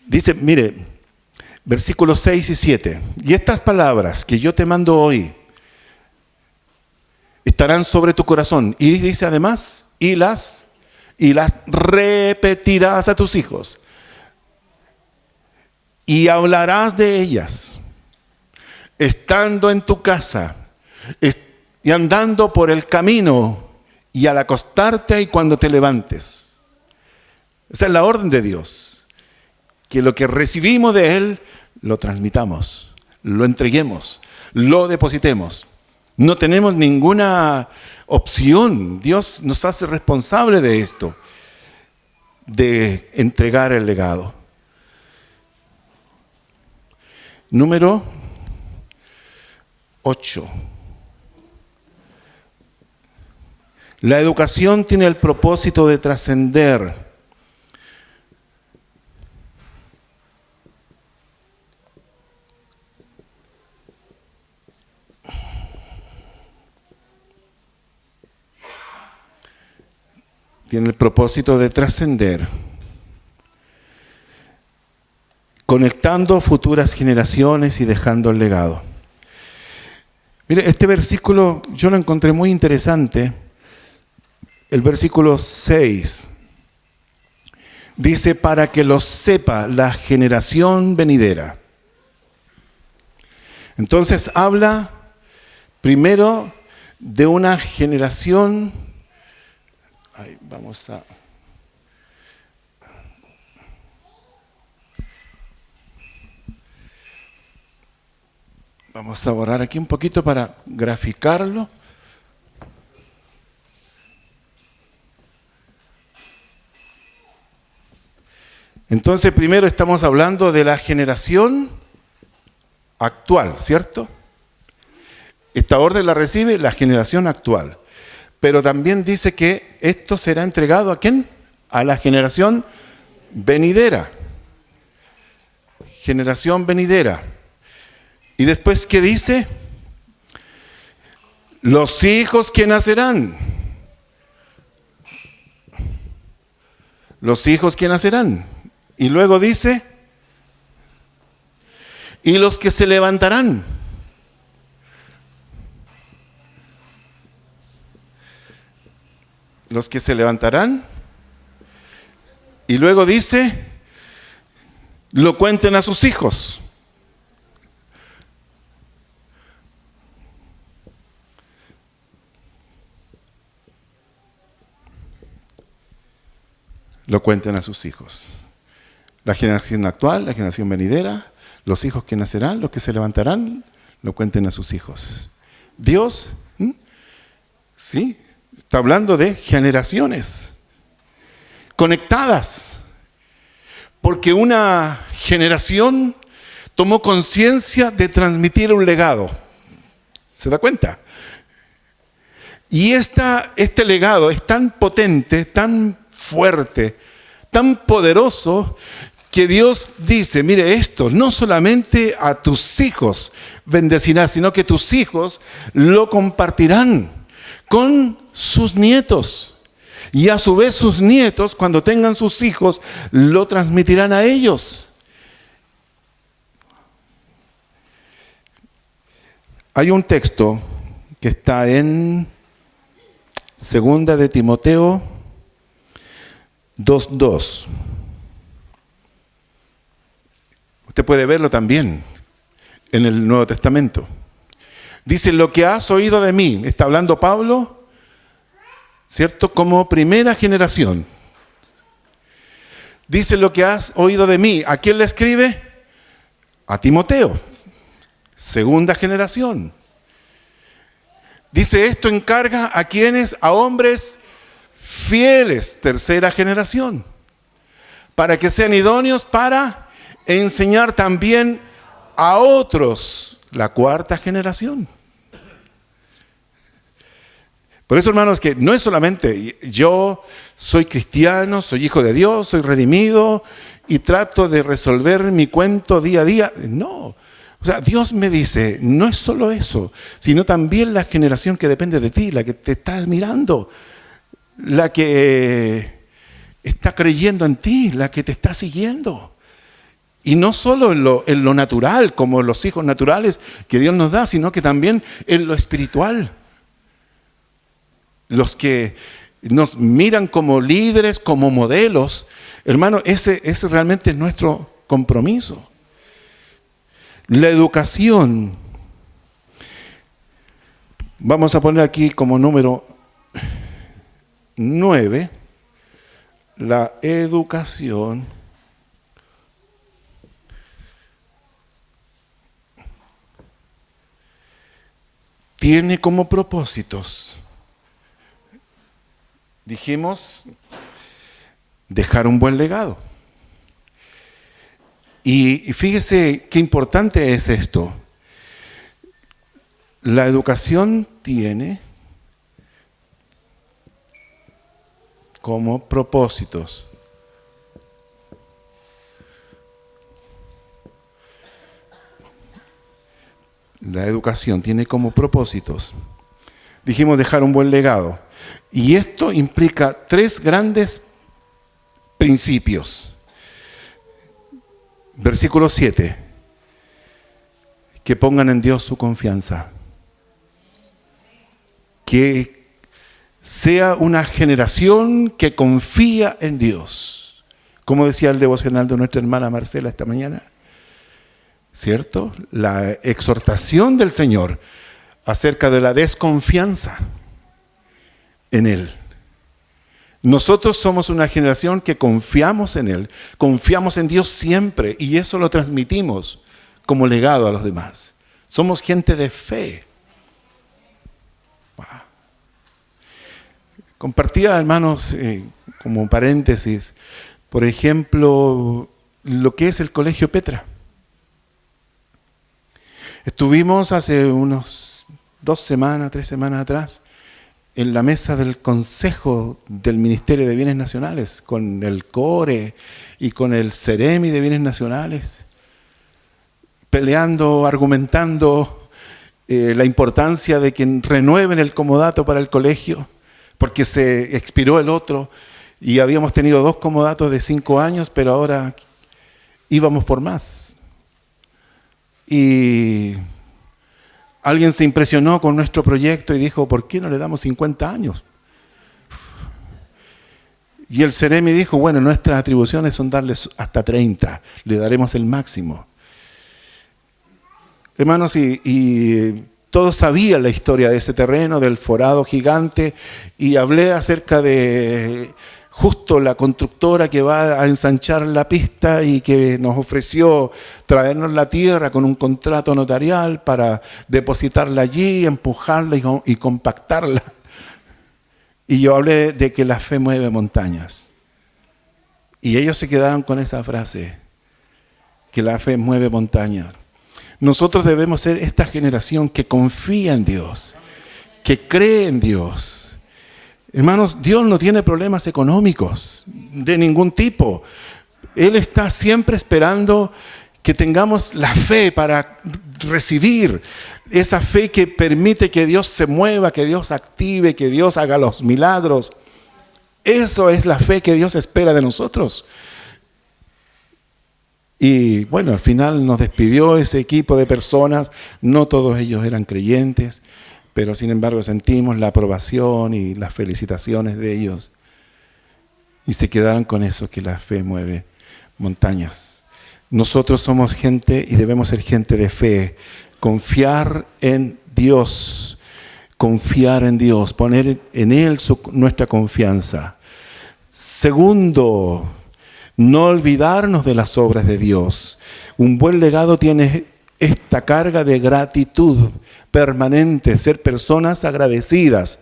Speaker 1: Dice, mire, versículos 6 y 7. Y estas palabras que yo te mando hoy estarán sobre tu corazón. Y dice además, y las repetirás a tus hijos. Y hablarás de ellas, estando en tu casa, y andando por el camino, y al acostarte y cuando te levantes. Esa es la orden de Dios. Que lo que recibimos de Él, lo transmitamos, lo entreguemos, lo depositemos. No tenemos ninguna opción. Dios nos hace responsable de esto, de entregar el legado. Número 8. La educación tiene el propósito de trascender. Tiene el propósito de trascender, conectando futuras generaciones y dejando el legado. Mire, este versículo yo lo encontré muy interesante. El versículo 6 dice: para que lo sepa la generación venidera. Entonces habla primero de una generación. Vamos a borrar aquí un poquito para graficarlo. Entonces, primero estamos hablando de la generación actual, ¿cierto? Esta orden la recibe la generación actual. Pero también dice que esto será entregado ¿a quién? A la generación venidera. Generación venidera. Y después, ¿qué dice? Los hijos que nacerán. Los hijos que nacerán. Y luego dice, y los que se levantarán. Los que se levantarán. Y luego dice, lo cuenten a sus hijos. Lo cuenten a sus hijos. La generación actual, la generación venidera, los hijos que nacerán, los que se levantarán, lo cuenten a sus hijos. Dios, sí, está hablando de generaciones conectadas, porque una generación tomó conciencia de transmitir un legado. ¿Se da cuenta? Y este legado es tan potente, tan fuerte, tan poderoso, que Dios dice, mire esto, no solamente a tus hijos bendecirás, sino que tus hijos lo compartirán con sus nietos. Y a su vez sus nietos, cuando tengan sus hijos, lo transmitirán a ellos. Hay un texto que está en 2 de Timoteo 2:2. Usted puede verlo también en el Nuevo Testamento. Dice, lo que has oído de mí, está hablando Pablo, ¿cierto? Como primera generación. Dice lo que has oído de mí. ¿A quién le escribe? A Timoteo, segunda generación. Dice, esto encarga a quienes, a hombres fieles, tercera generación, para que sean idóneos para enseñar también a otros, la cuarta generación. Por eso, hermanos, que no es solamente yo soy cristiano, soy hijo de Dios, soy redimido y trato de resolver mi cuento día a día. No, o sea, Dios me dice, no es solo eso, sino también la generación que depende de ti, la que te está admirando, la que está creyendo en ti, la que te está siguiendo. Y no solo en lo natural, como los hijos naturales que Dios nos da, sino que también en lo espiritual. Los que nos miran como líderes, como modelos, hermano, ese realmente es nuestro compromiso. La educación, vamos a poner aquí como número 9, la educación tiene como propósitos, dijimos, dejar un buen legado. Y fíjese qué importante es esto. La educación tiene como propósitos dijimos dejar un buen legado. Y esto implica 3 grandes principios. Versículo 7. Que pongan en Dios su confianza. Que sea una generación que confía en Dios. Como decía el devocional de nuestra hermana Marcela esta mañana. ¿Cierto? La exhortación del Señor acerca de la desconfianza en Él. Nosotros somos una generación que confiamos en Él, confiamos en Dios siempre y eso lo transmitimos como legado a los demás. Somos gente de fe. Wow. Compartía, hermanos, como paréntesis, por ejemplo, lo que es el Colegio Petra. Estuvimos hace unos 3 semanas atrás, en la mesa del Consejo del Ministerio de Bienes Nacionales, con el CORE y con el CEREMI de Bienes Nacionales, peleando, argumentando la importancia de que renueven el comodato para el colegio, porque se expiró el otro, y habíamos tenido 2 comodatos de 5 años, pero ahora íbamos por más. Y alguien se impresionó con nuestro proyecto y dijo, ¿por qué no le damos 50 años? Y el CEREMI dijo, bueno, nuestras atribuciones son darles hasta 30, le daremos el máximo. Hermanos, y todos sabían la historia de ese terreno, del forado gigante, y hablé acerca de justo la constructora que va a ensanchar la pista y que nos ofreció traernos la tierra con un contrato notarial para depositarla allí, empujarla y compactarla. Y yo hablé de que la fe mueve montañas. Y ellos se quedaron con esa frase, que la fe mueve montañas. Nosotros debemos ser esta generación que confía en Dios, que cree en Dios. Hermanos, Dios no tiene problemas económicos de ningún tipo. Él está siempre esperando que tengamos la fe para recibir esa fe que permite que Dios se mueva, que Dios active, que Dios haga los milagros. Eso es la fe que Dios espera de nosotros. Y bueno, al final nos despidió ese equipo de personas, no todos ellos eran creyentes, pero sin embargo sentimos la aprobación y las felicitaciones de ellos. Y se quedaron con eso, que la fe mueve montañas. Nosotros somos gente y debemos ser gente de fe, confiar en Dios, poner en Él nuestra confianza. Segundo, no olvidarnos de las obras de Dios. Un buen legado tiene esta carga de gratitud permanente, ser personas agradecidas.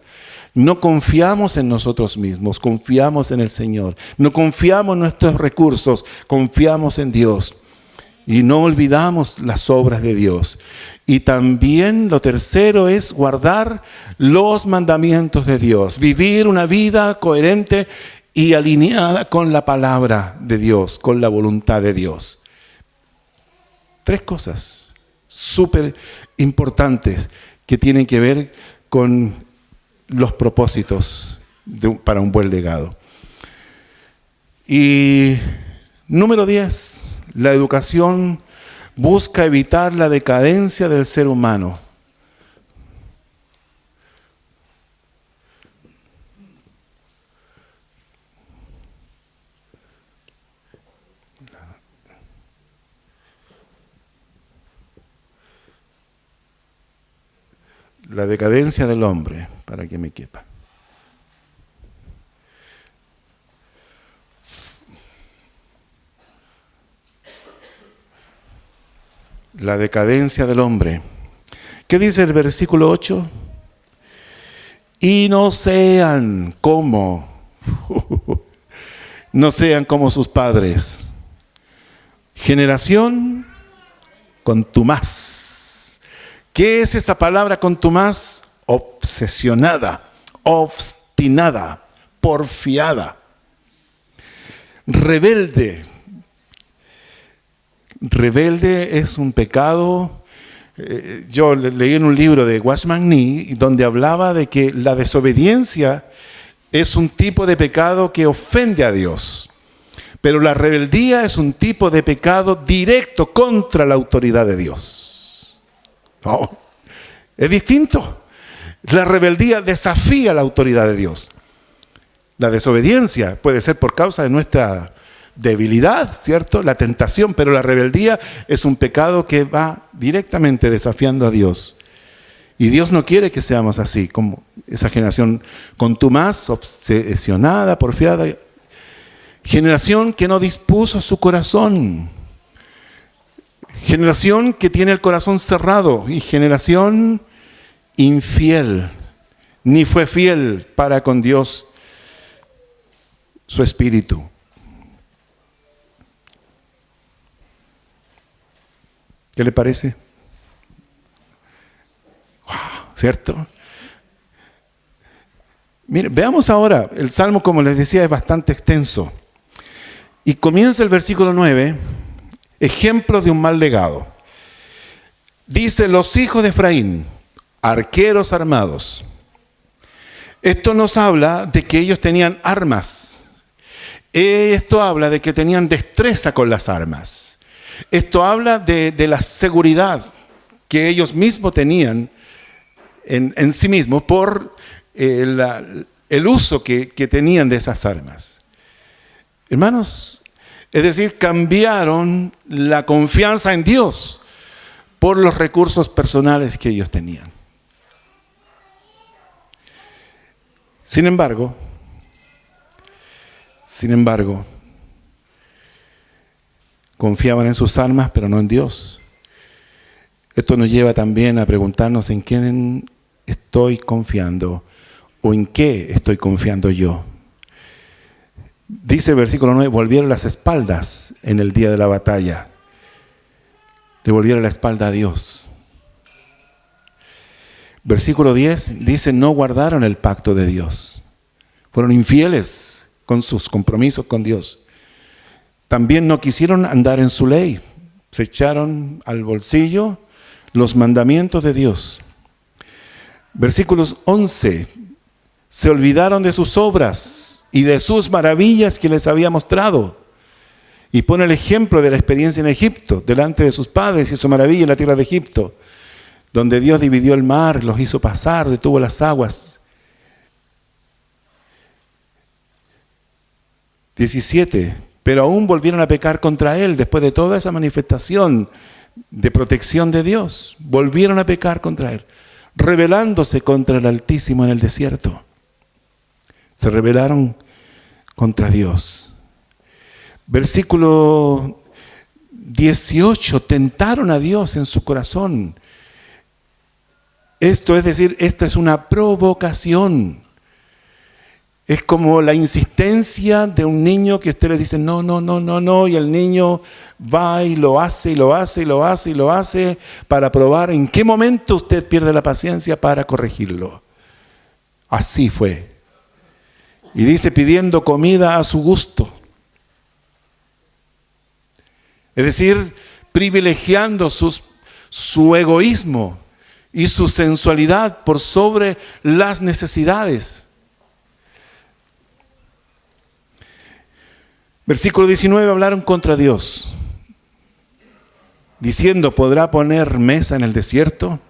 Speaker 1: No confiamos en nosotros mismos, confiamos en el Señor. No confiamos en nuestros recursos, confiamos en Dios. Y no olvidamos las obras de Dios. Y también lo tercero es guardar los mandamientos de Dios. Vivir una vida coherente y alineada con la palabra de Dios, con la voluntad de Dios. 3 cosas súper importantes que tienen que ver con los propósitos para un buen legado. Y número 10, la educación busca evitar la decadencia del ser humano. La decadencia del hombre, para que me quepa. La decadencia del hombre. ¿Qué dice el versículo 8? Y no sean como, no sean como sus padres. Generación contumaz. ¿Qué es esa palabra contumaz? Obsesionada, obstinada, porfiada, rebelde. Rebelde es un pecado. Yo leí en un libro de Watchman Nee donde hablaba de que la desobediencia es un tipo de pecado que ofende a Dios. Pero la rebeldía es un tipo de pecado directo contra la autoridad de Dios. No, es distinto. La rebeldía desafía la autoridad de Dios. La desobediencia puede ser por causa de nuestra debilidad, ¿cierto? La tentación, pero la rebeldía es un pecado que va directamente desafiando a Dios. Y Dios no quiere que seamos así, como esa generación contumaz, obsesionada, porfiada. Generación que no dispuso su corazón. Generación que tiene el corazón cerrado y generación infiel. Ni fue fiel para con Dios, su espíritu. ¿Qué le parece? Wow, ¿cierto? Mire, veamos ahora, el Salmo, como les decía, es bastante extenso. Y comienza el versículo 9, ejemplos de un mal legado. Dice, los hijos de Efraín, arqueros armados. Esto nos habla de que ellos tenían armas. Esto habla de que tenían destreza con las armas. Esto habla de la seguridad que ellos mismos tenían en sí mismos por el uso que tenían de esas armas. Hermanos, es decir, cambiaron la confianza en Dios por los recursos personales que ellos tenían. Sin embargo, confiaban en sus armas, pero no en Dios. Esto nos lleva también a preguntarnos en quién estoy confiando o en qué estoy confiando yo. Dice el versículo 9, volvieron las espaldas en el día de la batalla. Le volvieron la espalda a Dios. Versículo 10 dice, no guardaron el pacto de Dios. Fueron infieles con sus compromisos con Dios. También no quisieron andar en su ley. Se echaron al bolsillo los mandamientos de Dios. Versículos 11. Se olvidaron de sus obras y de sus maravillas que les había mostrado. Y pone el ejemplo de la experiencia en Egipto, delante de sus padres, hizo maravilla en la tierra de Egipto, donde Dios dividió el mar, los hizo pasar, detuvo las aguas. 17. Pero aún volvieron a pecar contra él después de toda esa manifestación de protección de Dios. Volvieron a pecar contra él, rebelándose contra el Altísimo en el desierto. Se rebelaron contra Dios. Versículo 18. Tentaron a Dios en su corazón. Esto es decir, esta es una provocación. Es como la insistencia de un niño que usted le dice no, no, no, no, no, y el niño va y lo hace, y lo hace, y lo hace, y lo hace para probar en qué momento usted pierde la paciencia para corregirlo. Así fue. Y dice, pidiendo comida a su gusto. Es decir, privilegiando su egoísmo y su sensualidad por sobre las necesidades. Versículo 19, hablaron contra Dios, diciendo, ¿podrá poner mesa en el desierto?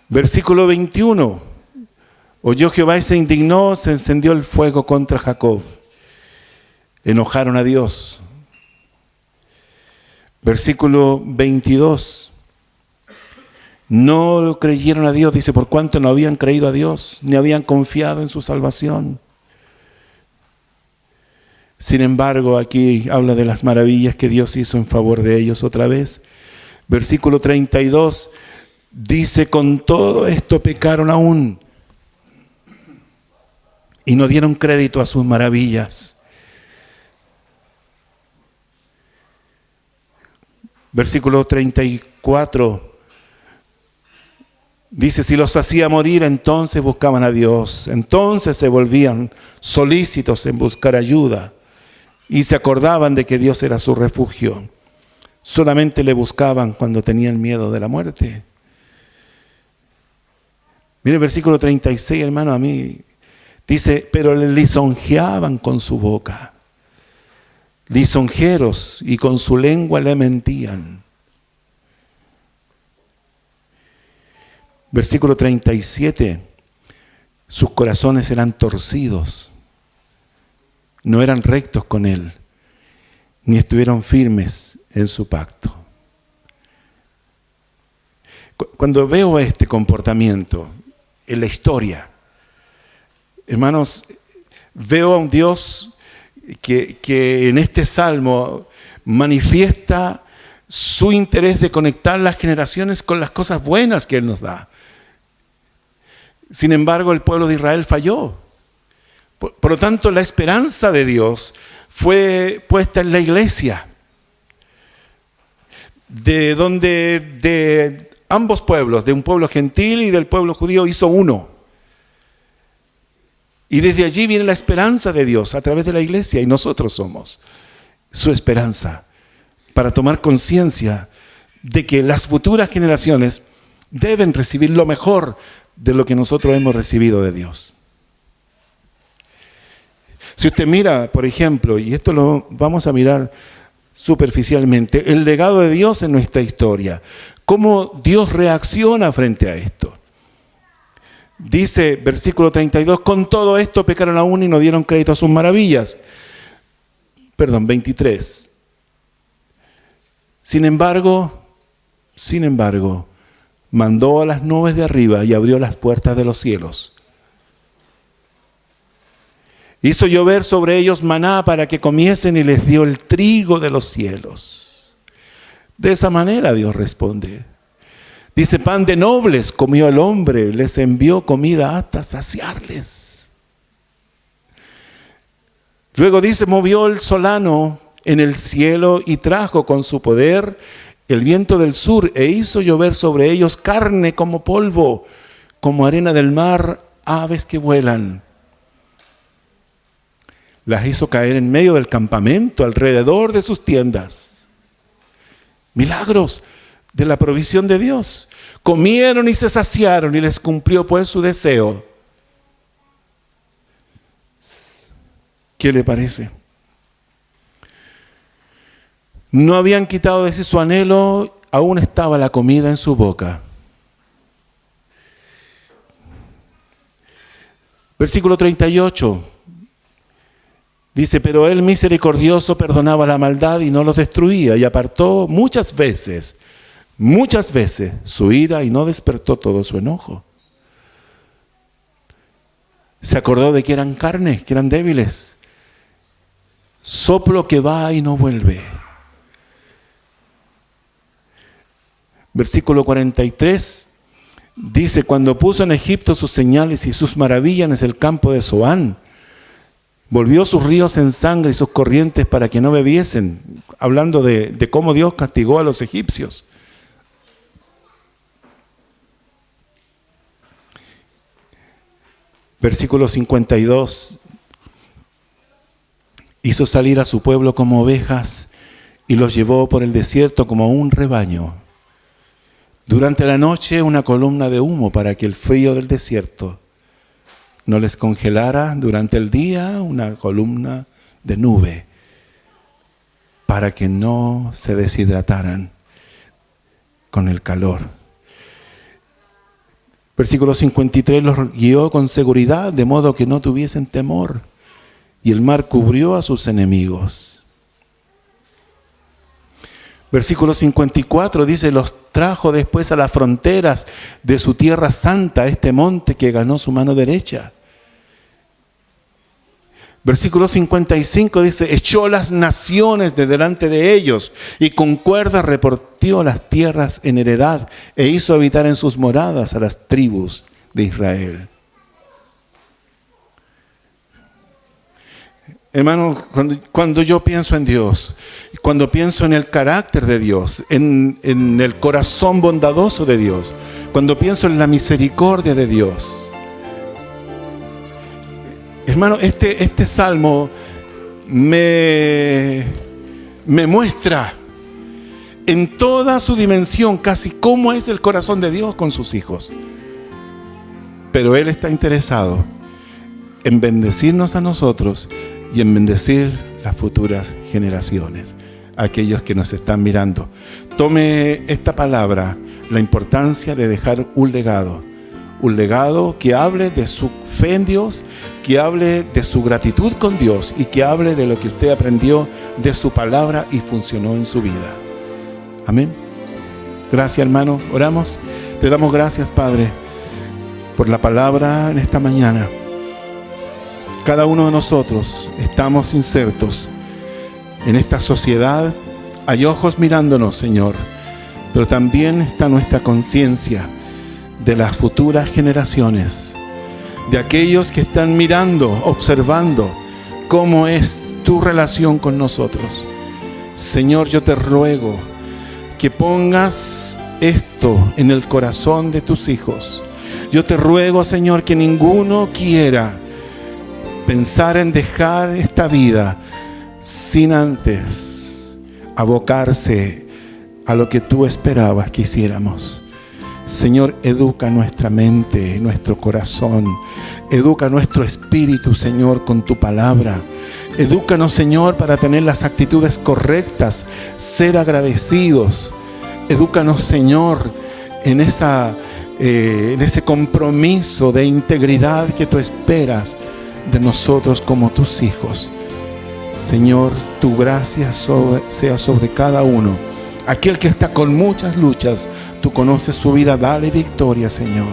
Speaker 1: Versículo 21, oyó Jehová y se indignó, se encendió el fuego contra Jacob. Enojaron a Dios. Versículo 22, no creyeron a Dios, dice, por cuanto no habían creído a Dios, ni habían confiado en su salvación. Sin embargo, aquí habla de las maravillas que Dios hizo en favor de ellos otra vez. Versículo 32, dice, con todo esto pecaron aún y no dieron crédito a sus maravillas. Versículo 34, dice, si los hacía morir, entonces buscaban a Dios. Entonces se volvían solícitos en buscar ayuda y se acordaban de que Dios era su refugio. Solamente le buscaban cuando tenían miedo de la muerte. Mire el versículo 36, hermano, a mí dice, pero le lisonjeaban con su boca. Lisonjeros, y con su lengua le mentían. Versículo 37, sus corazones eran torcidos, no eran rectos con él, ni estuvieron firmes en su pacto. Cuando veo este comportamiento en la historia, hermanos, veo a un Dios que en este salmo manifiesta su interés de conectar las generaciones con las cosas buenas que Él nos da. Sin embargo, el pueblo de Israel falló. Por lo tanto, la esperanza de Dios fue puesta en la iglesia, de donde de ambos pueblos, de un pueblo gentil y del pueblo judío, hizo uno. Y desde allí viene la esperanza de Dios a través de la iglesia, y nosotros somos su esperanza para tomar conciencia de que las futuras generaciones deben recibir lo mejor de lo que nosotros hemos recibido de Dios. Si usted mira, por ejemplo, y esto lo vamos a mirar superficialmente, el legado de Dios en nuestra historia, cómo Dios reacciona frente a esto. Dice, versículo 32, con todo esto pecaron aún y no dieron crédito a sus maravillas. 23. Sin embargo, mandó a las nubes de arriba y abrió las puertas de los cielos. Hizo llover sobre ellos maná para que comiesen y les dio el trigo de los cielos. De esa manera Dios responde. Dice, pan de nobles comió el hombre, les envió comida hasta saciarles. Luego dice, movió el solano en el cielo y trajo con su poder el viento del sur e hizo llover sobre ellos carne como polvo, como arena del mar, aves que vuelan. Las hizo caer en medio del campamento, alrededor de sus tiendas. Milagros de la provisión de Dios. Comieron y se saciaron y les cumplió pues su deseo. ¿Qué le parece? No habían quitado de sí su anhelo, aún estaba la comida en su boca. Versículo 38. Dice, pero él misericordioso perdonaba la maldad y no los destruía, y apartó muchas veces su ira y no despertó todo su enojo. Se acordó de que eran carne, que eran débiles. Soplo que va y no vuelve. Versículo 43 dice, cuando puso en Egipto sus señales y sus maravillas en el campo de Zoán, volvió sus ríos en sangre y sus corrientes para que no bebiesen, hablando de cómo Dios castigó a los egipcios. Versículo 52, hizo salir a su pueblo como ovejas y los llevó por el desierto como un rebaño. Durante la noche una columna de humo para que el frío del desierto no les congelara. Durante el día una columna de nube para que no se deshidrataran con el calor. Versículo 53, los guió con seguridad de modo que no tuviesen temor. Y el mar cubrió a sus enemigos. Versículo 54 dice, los trajo después a las fronteras de su tierra santa, este monte que ganó su mano derecha. Versículo 55 dice, echó las naciones de delante de ellos y con cuerda repartió las tierras en heredad e hizo habitar en sus moradas a las tribus de Israel. Hermanos, cuando yo pienso en Dios, cuando pienso en el carácter de Dios, en el corazón bondadoso de Dios, cuando pienso en la misericordia de Dios, hermano, este salmo me muestra en toda su dimensión casi cómo es el corazón de Dios con sus hijos. Pero Él está interesado en bendecirnos a nosotros y en bendecir las futuras generaciones, aquellos que nos están mirando. Tome esta palabra, la importancia de dejar un legado que hable de su fe en Dios, que hable de su gratitud con Dios y que hable de lo que usted aprendió de su palabra y funcionó en su vida. Amén. Gracias, hermanos. Oramos. Te damos gracias, Padre, por la palabra en esta mañana. Cada uno de nosotros estamos insertos en esta sociedad. Hay ojos mirándonos, Señor, pero también está nuestra conciencia de las futuras generaciones, de aquellos que están mirando, observando cómo es tu relación con nosotros. Señor, yo te ruego que pongas esto en el corazón de tus hijos. Yo te ruego, Señor, que ninguno quiera pensar en dejar esta vida sin antes abocarse a lo que tú esperabas que hiciéramos. Señor, educa nuestra mente, nuestro corazón. Educa nuestro espíritu, Señor, con tu palabra. Edúcanos, Señor, para tener las actitudes correctas, ser agradecidos. Edúcanos, Señor, en ese compromiso de integridad que tú esperas de nosotros como tus hijos. Señor, tu gracia sea sobre cada uno. Aquel que está con muchas luchas, tú conoces su vida. Dale victoria, Señor.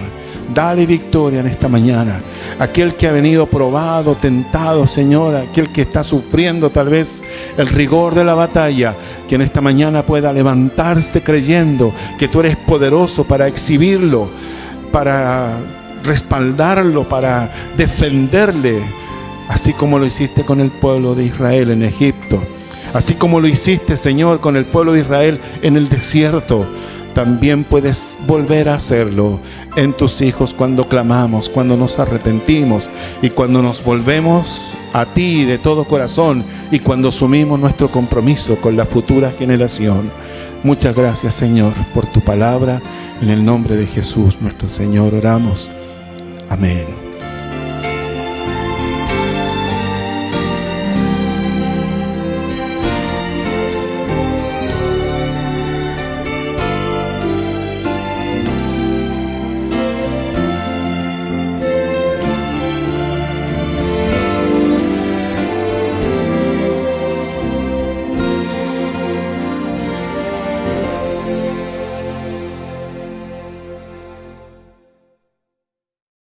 Speaker 1: Dale victoria en esta mañana. Aquel que ha venido probado, tentado, Señor, aquel que está sufriendo tal vez el rigor de la batalla, que en esta mañana pueda levantarse creyendo que tú eres poderoso para exhibirlo, para respaldarlo, para defenderle, así como lo hiciste con el pueblo de Israel en Egipto, así como lo hiciste, Señor, con el pueblo de Israel en el desierto. También puedes volver a hacerlo en tus hijos cuando clamamos, cuando nos arrepentimos y cuando nos volvemos a ti de todo corazón y cuando asumimos nuestro compromiso con la futura generación. Muchas gracias, Señor, por tu palabra. En el nombre de Jesús, nuestro Señor, oramos. Amén.